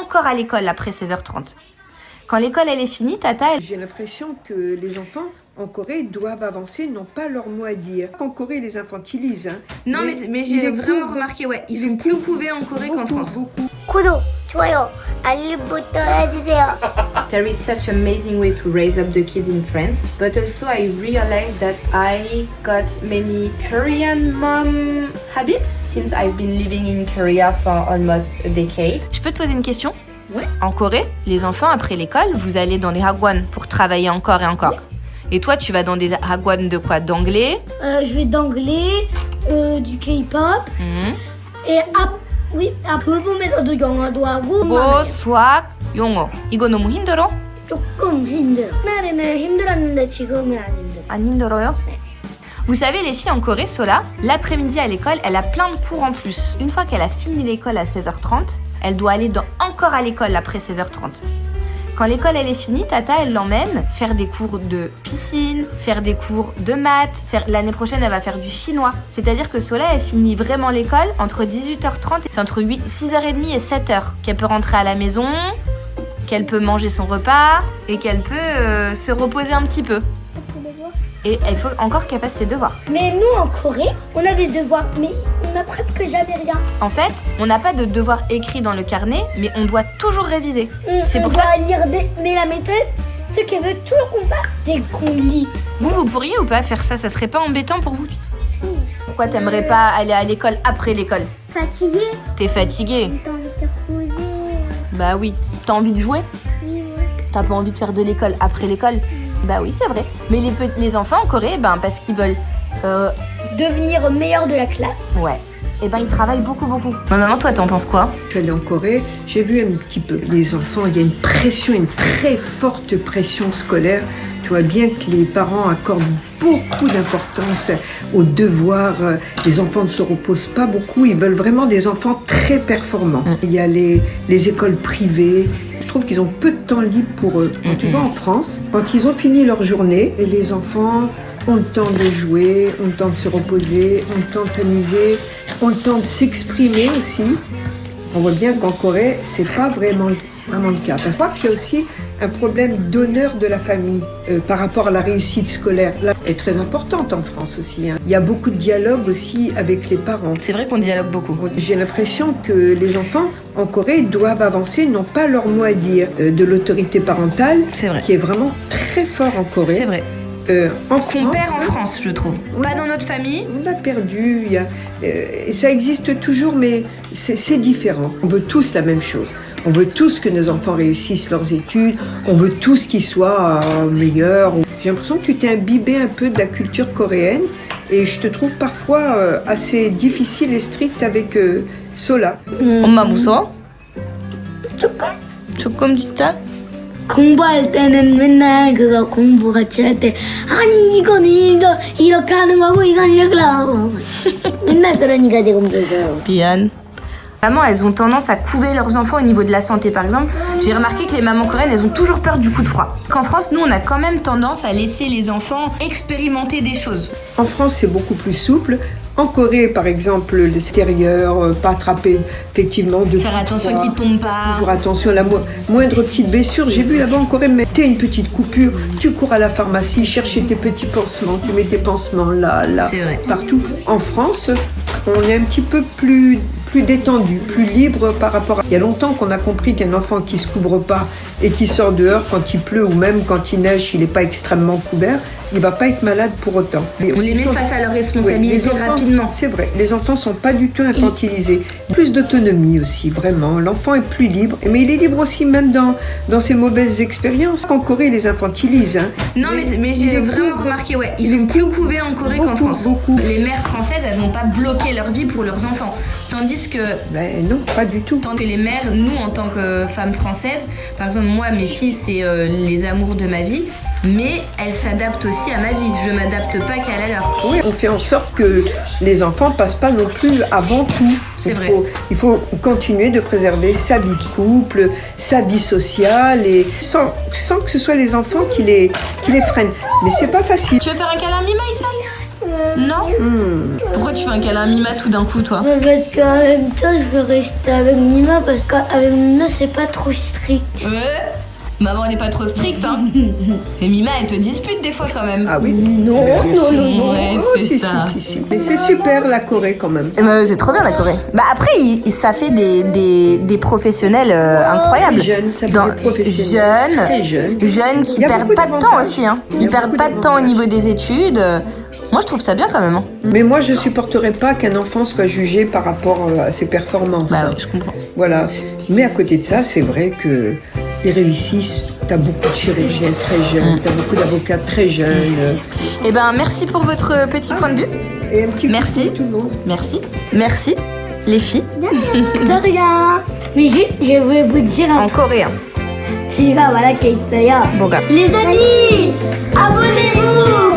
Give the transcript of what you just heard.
encore à l'école après 16h30. Quand l'école elle est finie, Tata, J'ai l'impression que les enfants en Corée doivent avancer, n'ont pas leur mot à dire. En Corée, ils les infantilisent. Hein. Non, mais j'ai vraiment remarqué, ouais, ils sont plus couvés en Corée qu'en France. 구독, 좋아요, 알림부터 해주세요. There is such amazing way to raise up the kids in France, but also I realized that I got many Korean mom habits since I've been living in Korea for almost a decade. Je peux te poser une question? Ouais. En Corée, les enfants après l'école, vous allez dans les hagwon pour travailler encore et encore. Et toi, tu vas dans des hagwon de quoi? D'anglais? Je vais d'anglais, du K-pop, et 돌봄에서도 영어도 하고 뭐, 수학, 영어. 이거 너무 힘들어? 조금 힘들어. 옛날에는 힘들었는데 지금은 안 힘들어. 안 힘들어요? Vous savez, les filles en Corée, Sola, l'après-midi à l'école, elle a plein de cours en plus. Une fois qu'elle a fini l'école à 16h30, elle doit aller encore à l'école après 16h30. Quand l'école elle est finie, Tata elle l'emmène faire des cours de piscine, faire des cours de maths. L'année prochaine elle va faire du chinois. C'est-à-dire que Sola elle finit vraiment l'école entre 18h30, c'est entre 6h30 et 7h qu'elle peut rentrer à la maison, qu'elle peut manger son repas et qu'elle peut se reposer un petit peu. Et il faut encore qu'elle fasse ses devoirs. Mais nous en Corée, on a des devoirs, mais on n'a presque jamais rien. En fait, on n'a pas de devoirs écrits dans le carnet, mais on doit toujours réviser. C'est pour ça. On doit lire mais la méthode, ce qu'elle veut toujours qu'on fasse, c'est qu'on lit. Vous pourriez ou pas faire ça? Ça serait pas embêtant pour vous? Si. Pourquoi t'aimerais pas aller à l'école après l'école? Fatigué. T'es fatigué? T'as envie de te reposer. Bah oui. T'as envie de jouer? Oui, ouais. T'as pas envie de faire de l'école après l'école? Bah oui, c'est vrai. Mais les enfants en Corée, parce qu'ils veulent... Devenir meilleur de la classe. Ouais. Et ils travaillent beaucoup. Maman, toi, t'en penses quoi? Je suis allée en Corée, j'ai vu un petit peu les enfants, il y a une pression, une très forte pression scolaire. Tu vois bien que les parents accordent beaucoup d'importance aux devoirs. Les enfants ne se reposent pas beaucoup, ils veulent vraiment des enfants très performants. Il y a les écoles privées. Je trouve qu'ils ont peu de temps libre pour eux. Quand tu vas en France, quand ils ont fini leur journée, et les enfants ont le temps de jouer, ont le temps de se reposer, ont le temps de s'amuser, ont le temps de s'exprimer aussi. On voit bien qu'en Corée, c'est pas vraiment le cas. Je crois qu'il y a aussi un problème d'honneur de la famille par rapport à la réussite scolaire. Là, est très importante en France aussi. Hein. Il y a beaucoup de dialogue aussi avec les parents. C'est vrai qu'on dialogue beaucoup. J'ai l'impression que les enfants en Corée doivent avancer, n'ont pas leur mot à dire. De l'autorité parentale, C'est vrai. qui est vraiment très fort en Corée. C'est vrai. En Qu'on France, perd en France, je trouve. Pas dans notre famille. on l'a perdu. Et ça existe toujours, mais c'est différent. On veut tous la même chose. On veut tous que nos enfants réussissent leurs études. On veut tous qu'ils soient meilleurs. J'ai l'impression que tu t'es imbibé un peu de la culture coréenne. Et je te trouve parfois assez difficile et stricte avec Sola. 엄마 무서워? 조금 진짜? 공부할 때는 맨날 그거 공부 같이 할 때 아니 이건 이렇게 하는 거고 이건 이렇게 하고 맨날 그러니까 지금 그거. Pian. Vraiment, elles ont tendance à couver leurs enfants au niveau de la santé. Par exemple, j'ai remarqué que les mamans coréennes, elles ont toujours peur du coup de froid. Qu'en France, nous, on a quand même tendance à laisser les enfants expérimenter des choses. En France, c'est beaucoup plus souple. En Corée, par exemple, l'extérieur, pas attraper effectivement de Faire attention qu'ils tombent pas. Toujours attention à la moindre petite blessure. J'ai vu là-bas en Corée, mettre une petite coupure, tu cours à la pharmacie, chercher tes petits pansements, tu mets tes pansements là, C'est vrai. partout. En France, on est un petit peu plus détendu, plus libre par rapport à... Il y a longtemps qu'on a compris qu'un enfant qui ne se couvre pas et qui sort dehors quand il pleut ou même quand il neige, il n'est pas extrêmement couvert, il ne va pas être malade pour autant. On les met face à leurs responsabilités rapidement. C'est vrai, les enfants ne sont pas du tout infantilisés. Plus d'autonomie aussi, vraiment. L'enfant est plus libre, mais il est libre aussi même dans ses mauvaises expériences. En Corée, ils les infantilisent. Hein. Non, mais j'ai vraiment remarqué, ouais, ils sont plus couvés en Corée qu'en France. Beaucoup. Les mères françaises, elles vont pas bloquer leur vie pour leurs enfants. Tandis que Ben non, pas du tout. tant que les mères, nous en tant que femmes françaises, par exemple moi, mes filles, c'est les amours de ma vie, mais elles s'adaptent aussi à ma vie. Je m'adapte pas qu'à la leur. Oui, on fait en sorte que les enfants passent pas non plus avant tout. C'est vrai. Il faut continuer de préserver sa vie de couple, sa vie sociale, et sans que ce soit les enfants qui les freinent. Mais c'est pas facile. Tu veux faire un câlin Mima, Ison? Ouais. Non. Pourquoi tu fais un câlin à Mima tout d'un coup, toi? Parce qu'en même temps, je veux rester avec Mima parce qu'avec Mima, c'est pas trop strict. Maman n'est pas trop stricte, hein. Et Mima, elle te dispute des fois quand même. Ah oui? Non. Ouais, Oh, c'est si. ça. Mais c'est super la Corée quand même. C'est trop bien la Corée. Bah après, ça fait des professionnels incroyables. Très jeunes, ça fait des professionnels. Très jeunes. Jeunes qui Il y a perdent beaucoup pas de temps d'avantages. aussi. Hein. Il y a Ils perdent beaucoup pas de temps au d'avantages. niveau des études. Moi, je trouve ça bien quand même. Hein. Mais moi, je supporterais pas qu'un enfant soit jugé par rapport à ses performances. Bah oui, je comprends. Voilà. Mais à côté de ça, c'est vrai que ils réussissent. T'as beaucoup de chirurgiens très jeunes, t'as beaucoup d'avocats très jeunes. Eh ben, merci pour votre petit point de vue. Et un petit Merci. coucou à tout le monde. Merci, les filles. De rien. Mais je voulais vous dire un En coréen. 제가 말할 게 있어요. 뭐가? Les amis, abonnez-vous.